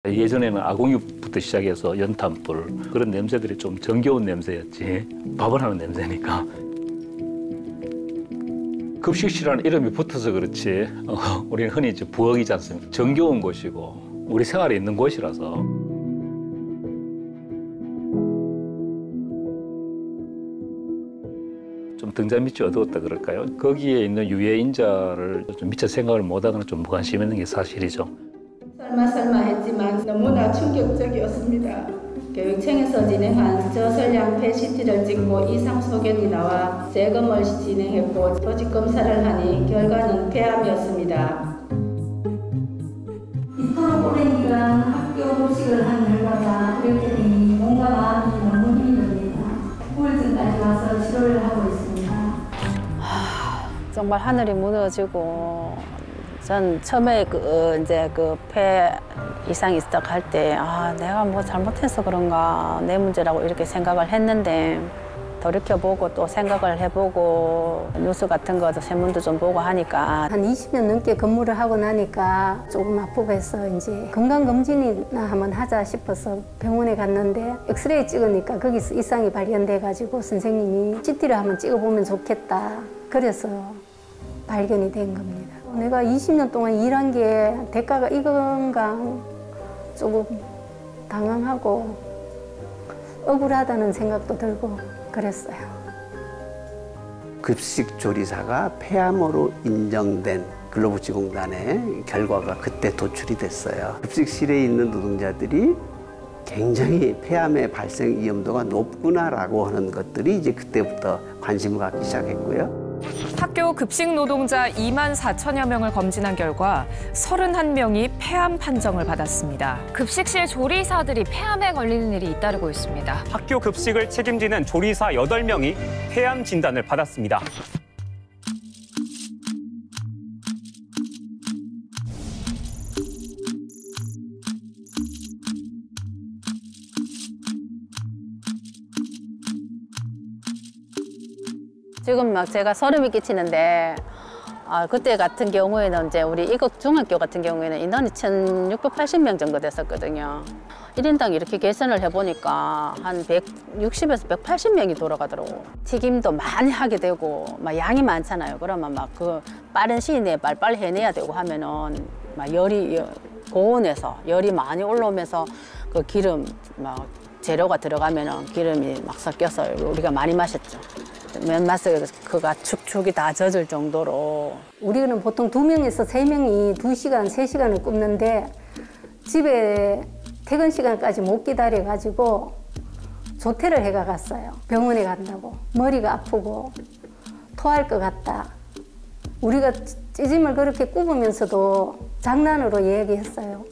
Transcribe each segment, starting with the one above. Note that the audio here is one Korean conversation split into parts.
예전에는 아궁이부터 시작해서 연탄불 그런 냄새들이 좀 정겨운 냄새였지 밥을 하는 냄새니까. 급식실이라는 이름이 붙어서 그렇지 우리는 흔히 이제 부엌이지 않습니까? 정겨운 곳이고 우리 생활에 있는 곳이라서. 좀 등잔 밑이 어두웠다 그럴까요? 거기에 있는 유해인자를 좀 미처 생각을 못하거나 좀 무관심 있는 게 사실이죠. 설마 했지만 너무나 충격적이었습니다. 교육청에서 진행한 저설량 PET-CT를 찍고 이상 소견이 나와 재검을 진행했고 조직 검사를 하니 결과는 폐암이었습니다. 이토록 오랜 기간 학교 급식을 한 결과가 이렇게 되니 몸과 마음이 너무 힘이 듭니다. 우울증까지 와서 치료를 하고 있습니다. 정말 하늘이 무너지고 전 처음에 이제 폐 이상이 시작할 때 내가 뭐 잘못해서 그런가 내 문제라고 이렇게 생각을 했는데 돌이켜보고 또 생각을 해보고 뉴스 같은 거 신문도 좀 보고 하니까 한 20년 넘게 근무를 하고 나니까 조금 아프고 해서 이제 건강검진이나 한번 하자 싶어서 병원에 갔는데 엑스레이 찍으니까 거기서 이상이 발견돼 가지고 선생님이 CT를 한번 찍어보면 좋겠다. 그래서 발견이 된 겁니다. 내가 20년 동안 일한 게 대가가 이건가 조금 당황하고 억울하다는 생각도 들고 그랬어요. 급식조리사가 폐암으로 인정된 근로복지공단의 결과가 그때 도출이 됐어요. 급식실에 있는 노동자들이 굉장히 폐암의 발생 위험도가 높구나라고 하는 것들이 이제 그때부터 관심을 갖기 시작했고요. 학교 급식 노동자 2만 4천여 명을 검진한 결과 31명이 폐암 판정을 받았습니다. 급식실 조리사들이 폐암에 걸리는 일이 잇따르고 있습니다. 학교 급식을 책임지는 조리사 8명이 폐암 진단을 받았습니다. 지금 막 제가 소름이 끼치는데 그때 같은 경우에는 이제 우리 이국 중학교 같은 경우에는 인원이 1,680명 정도 됐었거든요. 1인당 이렇게 계산을 해보니까 한 160에서 180명이 돌아가더라고. 튀김도 많이 하게 되고 막 양이 많잖아요. 그러면 막 그 빠른 시일 내에 빨리빨리 해내야 되고 하면은 막 열이 고온에서 열이 많이 올라오면서 그 기름 막 재료가 들어가면은 기름이 막 섞여서 우리가 많이 마셨죠. 면 맛을 그가 축축이 다 젖을 정도로. 우리는 보통 2명에서 3명이 2시간, 3시간을 굽는데 집에 퇴근 시간까지 못 기다려가지고 조퇴를 해가 갔어요. 병원에 간다고. 머리가 아프고 토할 것 같다. 우리가 찌짐을 그렇게 굽으면서도 장난으로 얘기했어요.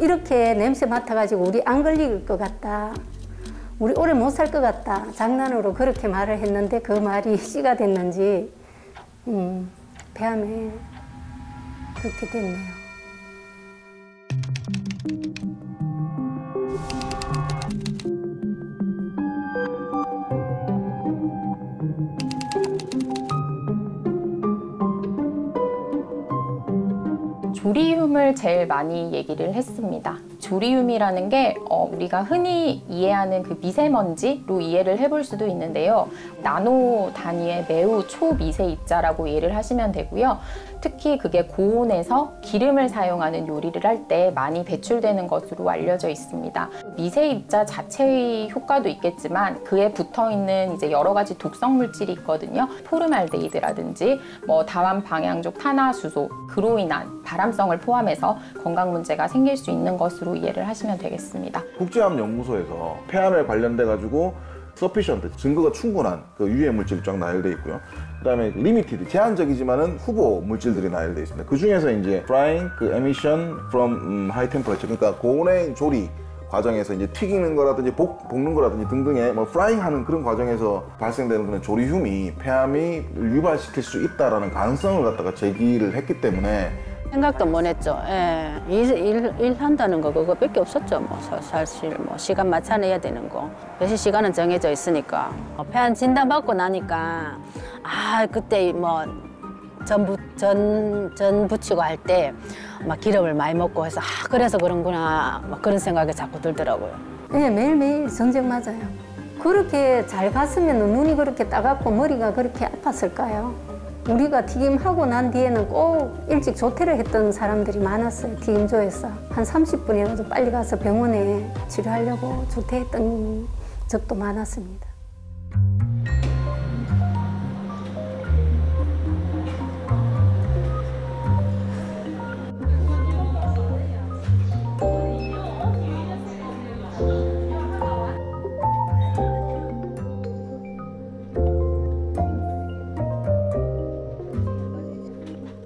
이렇게 냄새 맡아가지고 우리 안 걸릴 것 같다. 우리 오래 못 살 것 같다. 장난으로 그렇게 말을 했는데 그 말이 씨가 됐는지 폐암에 그렇게 됐네요. 조리움을 제일 많이 얘기를 했습니다. 조리움이라는 게 우리가 흔히 이해하는 그 미세먼지로 이해를 해볼 수도 있는데요. 나노 단위의 매우 초미세 입자라고 이해를 하시면 되고요. 특히 그게 고온에서 기름을 사용하는 요리를 할 때 많이 배출되는 것으로 알려져 있습니다. 미세 입자 자체의 효과도 있겠지만 그에 붙어 있는 이제 여러 가지 독성 물질이 있거든요. 포름알데히드라든지 다완 방향족 탄화수소, 그로 인한 발암성을 포함해서 건강 문제가 생길 수 있는 것으로 이해를 하시면 되겠습니다. 국제암연구소에서 폐암에 관련돼 가지고 서피션트 증거가 충분한 그 유해 물질이 쫙 나열돼 있고요. 그다음에 리미티드 제한적이지만은 후보 물질들이 나열돼 있습니다. 그 중에서 이제 frying, emission from high temperature, 그러니까 고온의 조리 과정에서 이제 튀기는 거라든지 볶는 거라든지 등등의 프라이하는 그런 과정에서 발생되는 그런 조리흉이 폐암이 유발시킬 수 있다라는 가능성을 갖다가 제기를 했기 때문에. 생각도 못 했죠. 예. 일한다는 거 그거밖에 없었죠. 사실 시간 맞춰내야 되는 거. 배식 시간은 정해져 있으니까. 폐암 진단 받고 나니까 그때 전 부치고 할 때 막 기름을 많이 먹고 해서 그래서 그런구나 막 그런 생각이 자꾸 들더라고요. 네, 매일매일 전쟁 맞아요. 그렇게 잘 갔으면 눈이 그렇게 따갑고 머리가 그렇게 아팠을까요? 우리가 튀김하고 난 뒤에는 꼭 일찍 조퇴를 했던 사람들이 많았어요. 튀김조에서. 한 30분이라도 빨리 가서 병원에 치료하려고 조퇴했던 적도 많았습니다.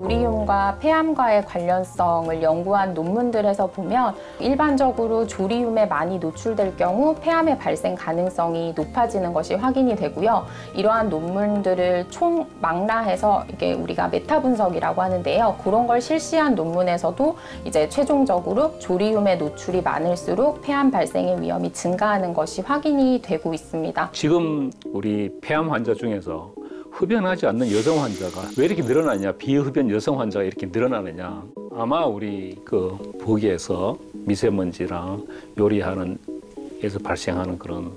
조리흉과 폐암과의 관련성을 연구한 논문들에서 보면 일반적으로 조리흉에 많이 노출될 경우 폐암의 발생 가능성이 높아지는 것이 확인이 되고요. 이러한 논문들을 총망라해서 이게 우리가 메타 분석이라고 하는데요. 그런 걸 실시한 논문에서도 이제 최종적으로 조리흉에 노출이 많을수록 폐암 발생의 위험이 증가하는 것이 확인이 되고 있습니다. 지금 우리 폐암 환자 중에서 흡연하지 않는 여성 환자가 왜 이렇게 늘어나냐, 비흡연 여성 환자가 이렇게 늘어나느냐. 아마 우리 그 부엌에서 미세먼지랑 요리하는 에서 발생하는 그런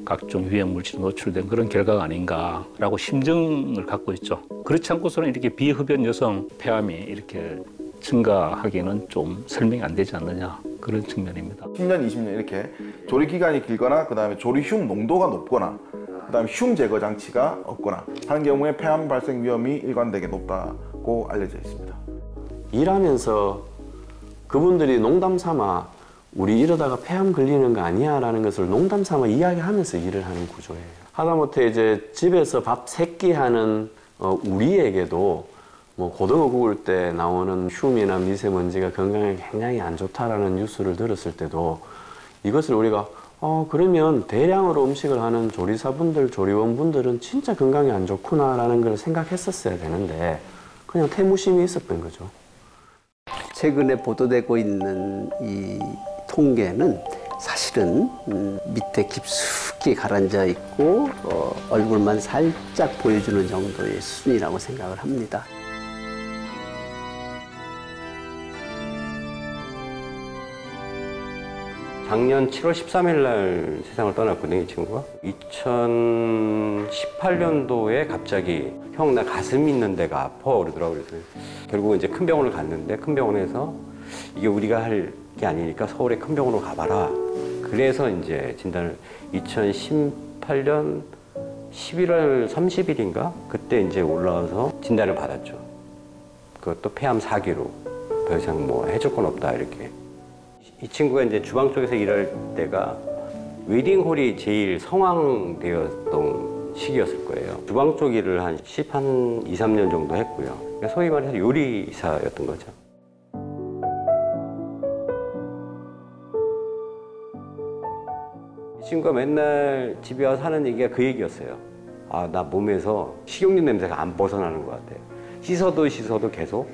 각종 유해 물질 노출된 그런 결과가 아닌가라고 심증을 갖고 있죠. 그렇지 않고서는 이렇게 비흡연 여성 폐암이 이렇게 증가하기는 좀 설명이 안 되지 않느냐, 그런 측면입니다. 10년, 20년 이렇게 조리 기간이 길거나 그다음에 조리흉 농도가 높거나 그다음에 흉 제거 장치가 없거나 하는 경우에 폐암 발생 위험이 일관되게 높다고 알려져 있습니다. 일하면서 그분들이 농담 삼아 우리 이러다가 폐암 걸리는 거 아니야 라는 것을 농담 삼아 이야기하면서 일을 하는 구조예요. 하다못해 이제 집에서 밥 3끼 하는 우리에게도 뭐 고등어 구울 때 나오는 흉이나 미세먼지가 건강에 굉장히 안 좋다라는 뉴스를 들었을 때도 이것을 우리가 그러면 대량으로 음식을 하는 조리사분들, 조리원분들은 진짜 건강에 안 좋구나라는 걸 생각했었어야 되는데 그냥 태무심이 있었던 거죠. 최근에 보도되고 있는 이 통계는 사실은 밑에 깊숙이 가라앉아 있고 얼굴만 살짝 보여주는 정도의 수준이라고 생각을 합니다. 작년 7월 13일 날 세상을 떠났거든요, 이 친구가. 2018년도에 갑자기 형, 나 가슴이 있는 데가 아파 그러더라고요. 그래서 결국은 이제 큰 병원을 갔는데 큰 병원에서 이게 우리가 할 게 아니니까 서울에 큰 병원으로 가봐라. 그래서 이제 진단을 2018년 11월 30일인가? 그때 이제 올라와서 진단을 받았죠. 그것도 폐암 4기로 더 이상 뭐 해줄 건 없다 이렇게. 이 친구가 이제 주방 쪽에서 일할 때가 웨딩홀이 제일 성황되었던 시기였을 거예요. 주방 쪽 일을 한 2, 3년 정도 했고요. 그러니까 소위 말해서 요리사였던 거죠. 이 친구가 맨날 집에 와서 하는 얘기가 그 얘기였어요. 나 몸에서 식용유 냄새가 안 벗어나는 것 같아. 씻어도 계속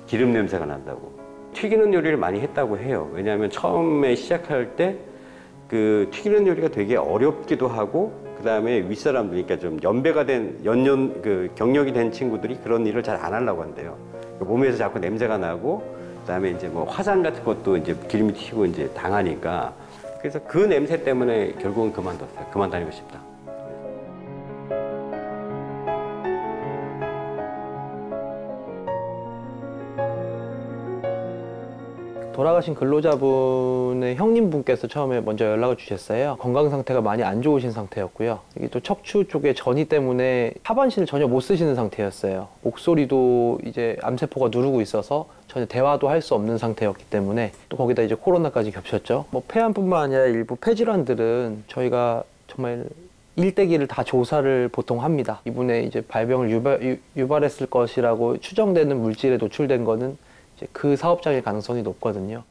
기름 냄새가 난다고. 튀기는 요리를 많이 했다고 해요. 왜냐하면 처음에 시작할 때 그 튀기는 요리가 되게 어렵기도 하고 그 다음에 윗사람들, 그러니까 좀 연배가 된 경력이 된 친구들이 그런 일을 잘 안 하려고 한대요. 몸에서 자꾸 냄새가 나고 그 다음에 이제 뭐 화상 같은 것도 이제 기름이 튀고 이제 당하니까 그래서 그 냄새 때문에 결국은 그만뒀어요. 그만 다니고 싶다. 돌아가신 근로자분의 형님분께서 처음에 먼저 연락을 주셨어요. 건강 상태가 많이 안 좋으신 상태였고요. 이게 또 척추 쪽에 전이 때문에 하반신을 전혀 못 쓰시는 상태였어요. 목소리도 이제 암세포가 누르고 있어서 전혀 대화도 할 수 없는 상태였기 때문에 또 거기다 이제 코로나까지 겹쳤죠. 뭐 폐암뿐만 아니라 일부 폐질환들은 저희가 정말 일대기를 다 조사를 보통 합니다. 이분의 이제 발병을 유발했을 것이라고 추정되는 물질에 노출된 거는 그 사업장일 가능성이 높거든요.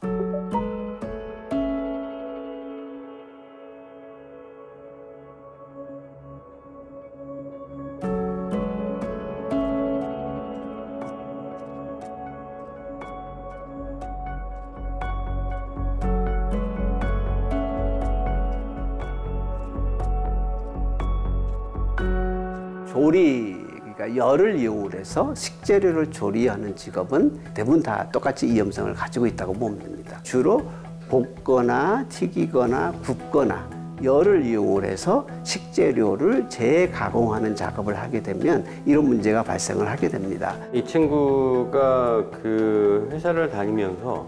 조리 그러니까 열을 이용을 해서 식재료를 조리하는 직업은 대부분 다 똑같이 위험성을 가지고 있다고 보면 됩니다. 주로 볶거나 튀기거나 굽거나 열을 이용을 해서 식재료를 재가공하는 작업을 하게 되면 이런 문제가 발생을 하게 됩니다. 이 친구가 그 회사를 다니면서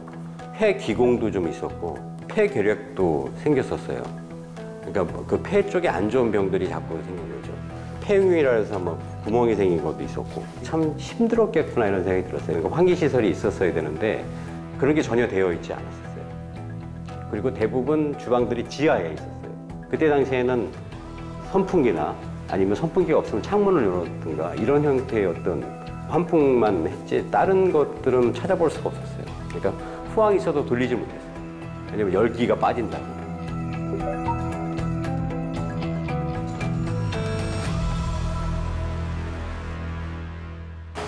폐 기공도 좀 있었고 폐 결핵도 생겼었어요. 그러니까 그 폐 쪽에 안 좋은 병들이 자꾸 생긴 거죠. 폐흉이라 해서 뭐 구멍이 생긴 것도 있었고 참 힘들었겠구나 이런 생각이 들었어요. 그러니까 환기시설이 있었어야 되는데 그런 게 전혀 되어 있지 않았었어요. 그리고 대부분 주방들이 지하에 있었어요. 그때 당시에는 선풍기나 아니면 선풍기가 없으면 창문을 열었든가 이런 형태의 어떤 환풍만 했지 다른 것들은 찾아볼 수가 없었어요. 그러니까 후황이 있어도 돌리지 못했어요. 왜냐면 열기가 빠진다고.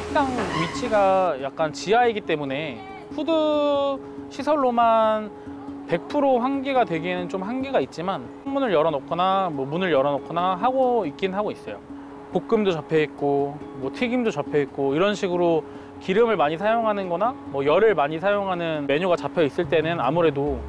식당 위치가 약간 지하이기 때문에 푸드 시설로만 100% 환기가 되기에는 좀 한계가 있지만 창문을 열어놓거나 뭐 문을 열어놓거나 하고 있긴 하고 있어요. 볶음도 접해 있고 뭐 튀김도 접해 있고 이런 식으로 기름을 많이 사용하는 거나 뭐 열을 많이 사용하는 메뉴가 잡혀 있을 때는 아무래도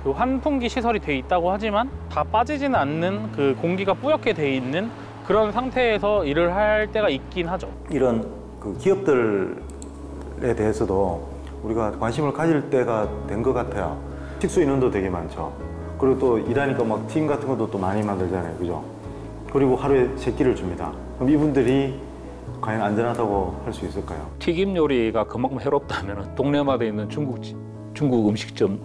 그 환풍기 시설이 돼 있다고 하지만 다 빠지지는 않는 그 공기가 뿌옇게 돼 있는 그런 상태에서 일을 할 때가 있긴 하죠. 이런 그 기업들에 대해서도 우리가 관심을 가질 때가 된 것 같아요. 식수 인원도 되게 많죠. 그리고 또 일하니까 막 팀 같은 것도 또 많이 만들잖아요. 그죠? 그리고 하루에 3끼를 줍니다. 그럼 이분들이 과연 안전하다고 할 수 있을까요? 튀김 요리가 그만큼 해롭다면 동네마다 있는 중국 음식점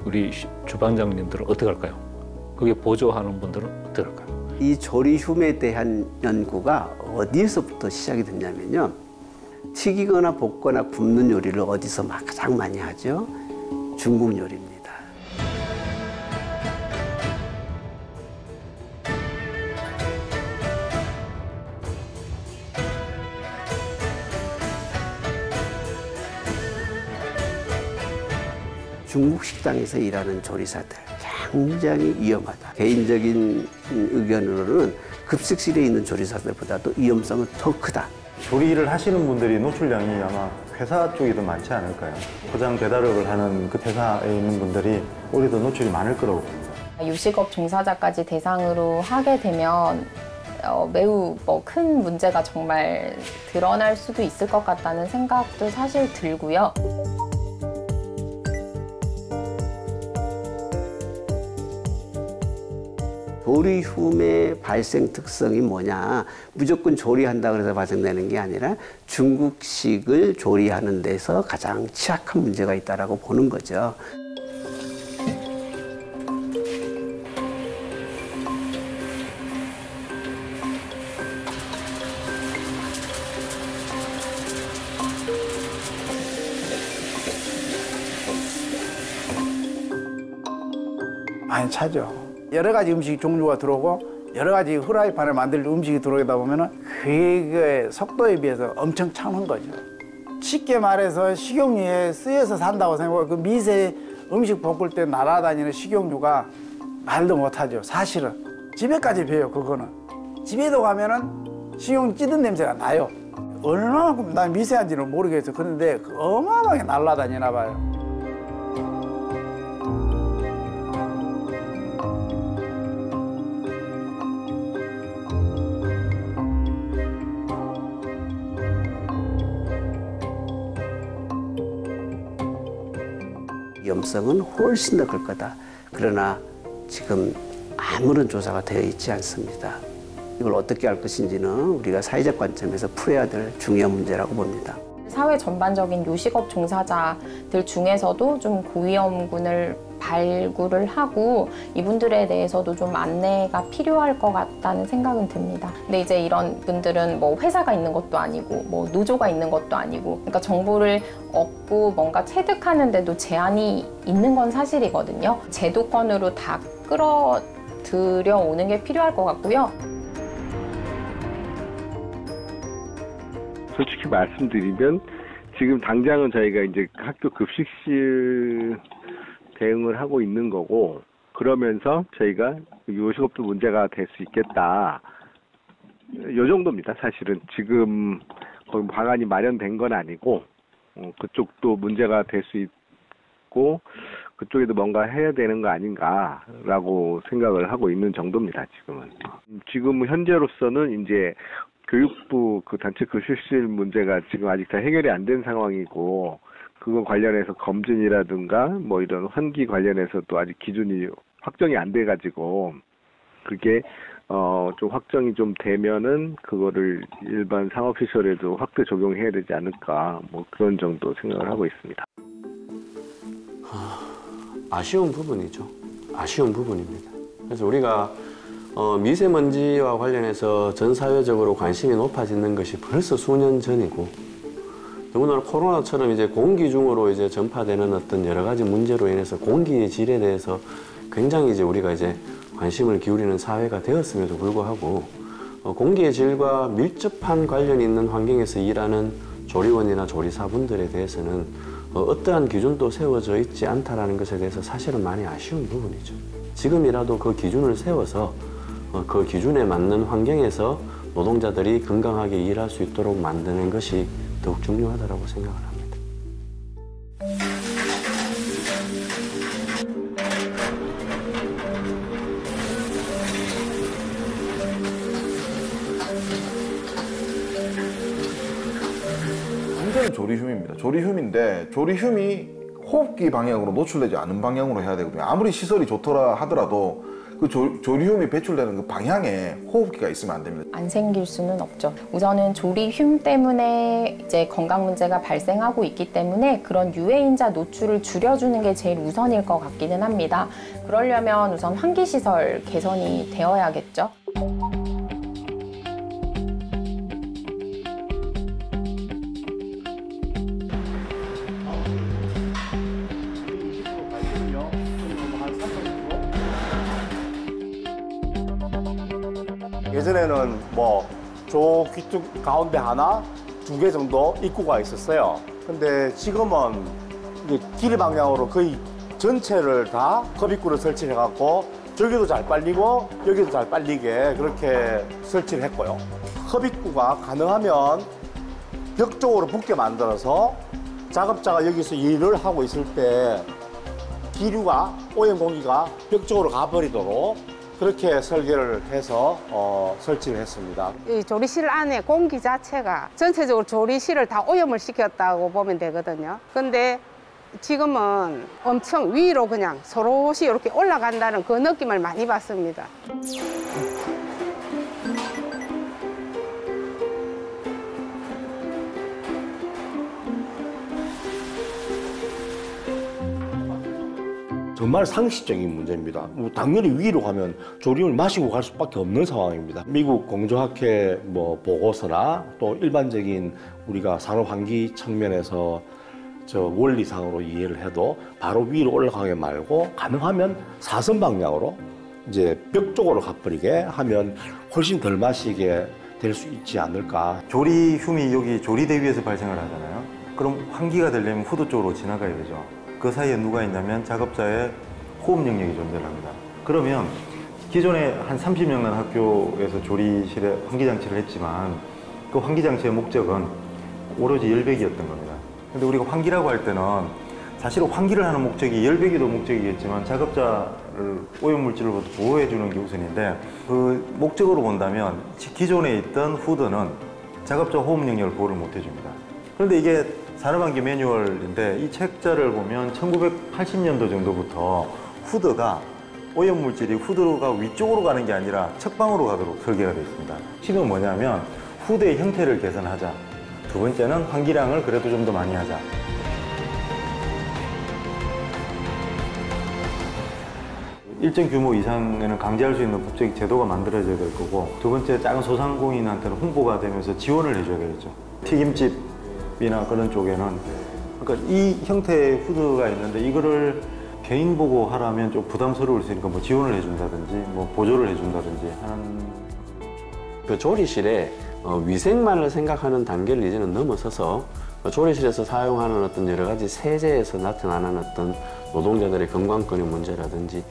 우리 주방장님들은 어떻게 할까요? 그게 보조하는 분들은 어떻게 할까요? 이 조리흉에 대한 연구가 어디에서부터 시작이 됐냐면요. 튀기거나 볶거나 굽는 요리를 어디서 가장 많이 하죠? 중국 요리입니다. 중국 식당에서 일하는 조리사들 굉장히 위험하다. 개인적인 의견으로는 급식실에 있는 조리사들보다도 위험성은 더 크다. 조리를 하시는 분들이 노출량이 아마 회사 쪽이 더 많지 않을까요? 포장 배달업을 하는 그 회사에 있는 분들이 오히려 더 노출이 많을 거라고 봅니다. 요식업 종사자까지 대상으로 하게 되면 매우 큰 문제가 정말 드러날 수도 있을 것 같다는 생각도 사실 들고요. 조리흉의 발생 특성이 뭐냐? 무조건 조리한다고 해서 발생되는 게 아니라 중국식을 조리하는 데서 가장 취약한 문제가 있다고 보는 거죠. 많이 차죠. 여러 가지 음식 종류가 들어오고 여러 가지 후라이팬을 만들 음식이 들어오다 보면은 그게 속도에 비해서 엄청 차는 거죠. 쉽게 말해서 식용유에 쓰여서 산다고 생각하고 그 미세 음식 볶을 때 날아다니는 식용유가 말도 못하죠. 사실은 집에까지 배요. 그거는 집에도 가면은 식용유 찌든 냄새가 나요. 얼마만큼 난 미세한지는 모르겠어. 그런데 어마어마하게 날아다니나 봐요. 위험성은 훨씬 더 클 거다. 그러나 지금 아무런 조사가 되어 있지 않습니다. 이걸 어떻게 할 것인지는 우리가 사회적 관점에서 풀어야 될 중요한 문제라고 봅니다. 사회 전반적인 요식업 종사자들 중에서도 좀 고위험군을 발굴을 하고 이분들에 대해서도 좀 안내가 필요할 것 같다는 생각은 듭니다. 근데 이제 이런 분들은 뭐 회사가 있는 것도 아니고 뭐 노조가 있는 것도 아니고 그러니까 정보를 얻고 뭔가 체득하는데도 제한이 있는 건 사실이거든요. 제도권으로 다 끌어들여오는 게 필요할 것 같고요. 솔직히 말씀드리면 지금 당장은 저희가 이제 학교 급식실 대응을 하고 있는 거고 그러면서 저희가 요식업도 문제가 될 수 있겠다 요 정도입니다. 사실은 지금 거의 방안이 마련된 건 아니고 그쪽도 문제가 될 수 있고 그쪽에도 뭔가 해야 되는 거 아닌가라고 생각을 하고 있는 정도입니다. 지금 현재로서는 이제 교육부 그 단체 급식실 문제가 지금 아직 다 해결이 안 된 상황이고 그거 관련해서 검진이라든가 뭐 이런 환기 관련해서도 아직 기준이 확정이 안 돼가지고 그게 좀 확정이 좀 되면은 그거를 일반 상업시설에도 확대 적용해야 되지 않을까 뭐 그런 정도 생각을 하고 있습니다. 아쉬운 부분이죠. 아쉬운 부분입니다. 그래서 우리가 미세먼지와 관련해서 전 사회적으로 관심이 높아지는 것이 벌써 수년 전이고 더군다나 코로나처럼 이제 공기 중으로 이제 전파되는 어떤 여러 가지 문제로 인해서 공기의 질에 대해서 굉장히 이제 우리가 이제 관심을 기울이는 사회가 되었음에도 불구하고 공기의 질과 밀접한 관련이 있는 환경에서 일하는 조리원이나 조리사분들에 대해서는 어떠한 기준도 세워져 있지 않다라는 것에 대해서 사실은 많이 아쉬운 부분이죠. 지금이라도 그 기준을 세워서 그 기준에 맞는 환경에서 노동자들이 건강하게 일할 수 있도록 만드는 것이 더욱 중요하다고 생각을 합니다. 완전 조리흉입니다. 조리흉인데 조리흉이 호흡기 방향으로 노출되지 않은 방향으로 해야 되거든요. 아무리 시설이 좋더라 하더라도 그 조리흉이 배출되는 그 방향에 호흡기가 있으면 안 됩니다. 안 생길 수는 없죠. 우선은 조리흉 때문에 이제 건강 문제가 발생하고 있기 때문에 그런 유해인자 노출을 줄여주는 게 제일 우선일 것 같기는 합니다. 그러려면 우선 환기시설 개선이 되어야겠죠. 예전에는 뭐 저 귀쪽 가운데 하나, 2개 정도 입구가 있었어요. 근데 지금은 이제 길 방향으로 거의 전체를 다 컵입구를 설치해갖고 저기도 잘 빨리고 여기도 잘 빨리게 그렇게 설치를 했고요. 컵입구가 가능하면 벽 쪽으로 붙게 만들어서 작업자가 여기서 일을 하고 있을 때 기류가, 오염 공기가 벽 쪽으로 가버리도록 그렇게 설계를 해서 설치를 했습니다. 이 조리실 안에 공기 자체가 전체적으로 조리실을 다 오염을 시켰다고 보면 되거든요. 근데 지금은 엄청 위로 그냥 서로시 이렇게 올라간다는 그 느낌을 많이 받습니다. 정말 상식적인 문제입니다. 당연히 위로 가면 조림을 마시고 갈 수밖에 없는 상황입니다. 미국 공조학회 보고서나 또 일반적인 우리가 산업환기 측면에서 원리상으로 이해를 해도 바로 위로 올라가게 말고 가능하면 사선 방향으로 이제 벽 쪽으로 가버리게 하면 훨씬 덜 마시게 될 수 있지 않을까. 조리흉이 여기 조리대 위에서 발생을 하잖아요. 그럼 환기가 되려면 후드 쪽으로 지나가야 되죠. 그 사이에 누가 있냐면 작업자의 호흡 능력이 존재를 합니다. 그러면 기존에 한 30년 난 학교에서 조리실에 환기장치를 했지만 그 환기장치의 목적은 오로지 열배기였던 겁니다. 근데 우리가 환기라고 할 때는 사실 환기를 하는 목적이 열배기도 목적이겠지만 작업자를 오염물질로부터 보호해주는 게 우선인데 그 목적으로 본다면 기존에 있던 후드는 작업자 호흡 능력을 보호를 못 해줍니다. 그런데 이게 산업환기 매뉴얼인데 이 책자를 보면 1980년도 정도부터 후드가 오염물질이 후드가 위쪽으로 가는 게 아니라 측방으로 가도록 설계가 되어 있습니다. 핵심은 뭐냐면 후드의 형태를 개선하자. 두 번째는 환기량을 그래도 좀 더 많이 하자. 일정 규모 이상에는 강제할 수 있는 법적 제도가 만들어져야 될 거고 두 번째 작은 소상공인한테는 홍보가 되면서 지원을 해줘야 되겠죠. 튀김집이나 그런 쪽에는 그러니까 이 형태의 후드가 있는데 이거를 개인 보고 하라면 좀 부담스러울 수 있으니까 뭐 지원을 해준다든지 뭐 보조를 해준다든지 하는 그 조리실에 위생만을 생각하는 단계를 이제는 넘어서서 조리실에서 사용하는 어떤 여러 가지 세제에서 나타나는 어떤 노동자들의 건강권의 문제라든지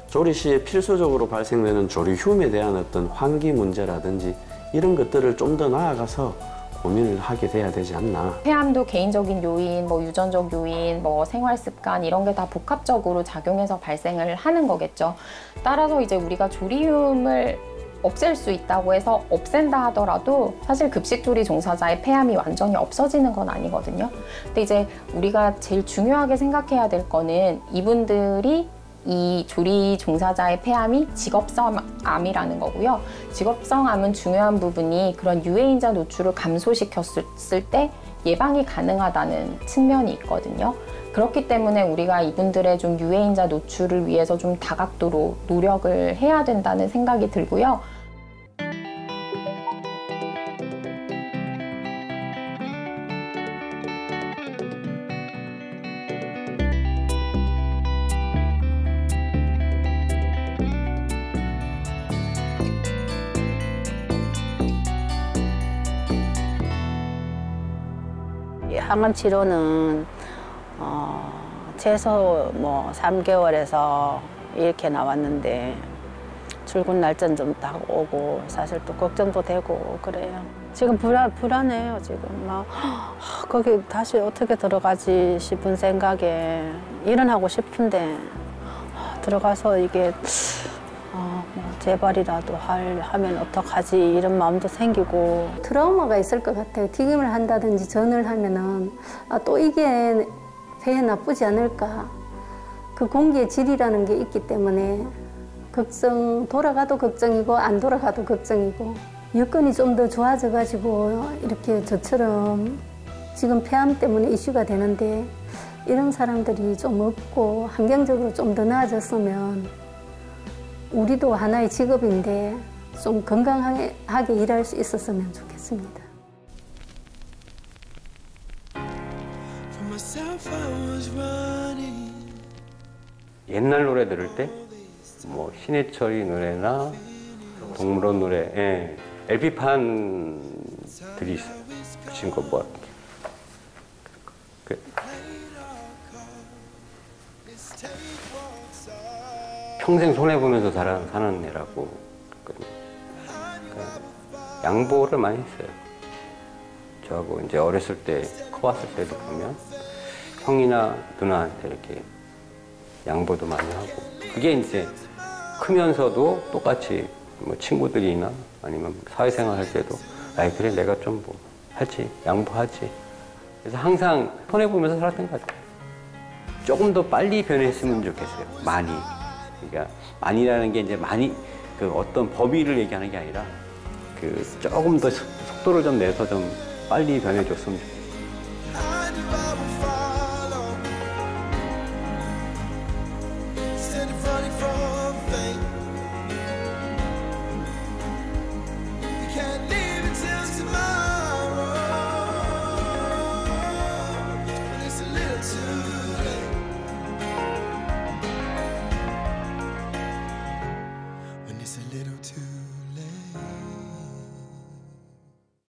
조리 시에 필수적으로 발생되는 조리흉에 대한 어떤 환기 문제라든지 이런 것들을 좀 더 나아가서 고민을 하게 돼야 되지 않나. 폐암도 개인적인 요인, 뭐 유전적 요인, 뭐 생활 습관 이런 게 다 복합적으로 작용해서 발생을 하는 거겠죠. 따라서 이제 우리가 조리움을 없앨 수 있다고 해서 없앤다 하더라도 사실 급식조리 종사자의 폐암이 완전히 없어지는 건 아니거든요. 근데 이제 우리가 제일 중요하게 생각해야 될 거는 이분들이 이 조리 종사자의 폐암이 직업성 암이라는 거고요. 직업성 암은 중요한 부분이 그런 유해인자 노출을 감소시켰을 때 예방이 가능하다는 측면이 있거든요. 그렇기 때문에 우리가 이분들의 좀 유해인자 노출을 위해서 좀 다각도로 노력을 해야 된다는 생각이 들고요. 항암 치료는 최소 뭐 3개월에서 이렇게 나왔는데 출근 날짜는 좀 딱 오고 사실 또 걱정도 되고 그래요. 지금 불안해요. 지금 막 거기 다시 어떻게 들어가지 싶은 생각에 일은 하고 싶은데 들어가서 이게 뭐 제발이라도 하면 어떡하지 이런 마음도 생기고 트라우마가 있을 것 같아요. 튀김을 한다든지 전을 하면은 또 이게 폐에 나쁘지 않을까. 그 공기의 질이라는 게 있기 때문에 걱정, 돌아가도 걱정이고 안 돌아가도 걱정이고 여건이 좀 더 좋아져 가지고 이렇게 저처럼 지금 폐암 때문에 이슈가 되는데 이런 사람들이 좀 없고 환경적으로 좀 더 나아졌으면 우리도 하나의 직업인데 좀 건강하게 일할 수 있었으면 좋겠습니다. 옛날 노래 들을 때 뭐 신해철이 노래나 동물원 노래, 예, LP판들이 있어요. 붙인 거 뭐. 평생 손해보면서 사는 애라고 그랬거든요. 양보를 많이 했어요. 저하고 이제 어렸을 때, 커왔을 때도 보면 형이나 누나한테 이렇게 양보도 많이 하고 그게 이제 크면서도 똑같이 뭐 친구들이나 아니면 사회생활 할 때도 아이 그래 내가 좀 뭐 하지, 양보하지. 그래서 항상 손해보면서 살았던 것 같아요. 조금 더 빨리 변했으면 좋겠어요. 많이. 그러니까 많이라는 게 이제 많이 그 어떤 범위를 얘기하는 게 아니라 그 조금 더 속도를 좀 내서 좀 빨리 변해줬으면 좋겠어요. When it's a little too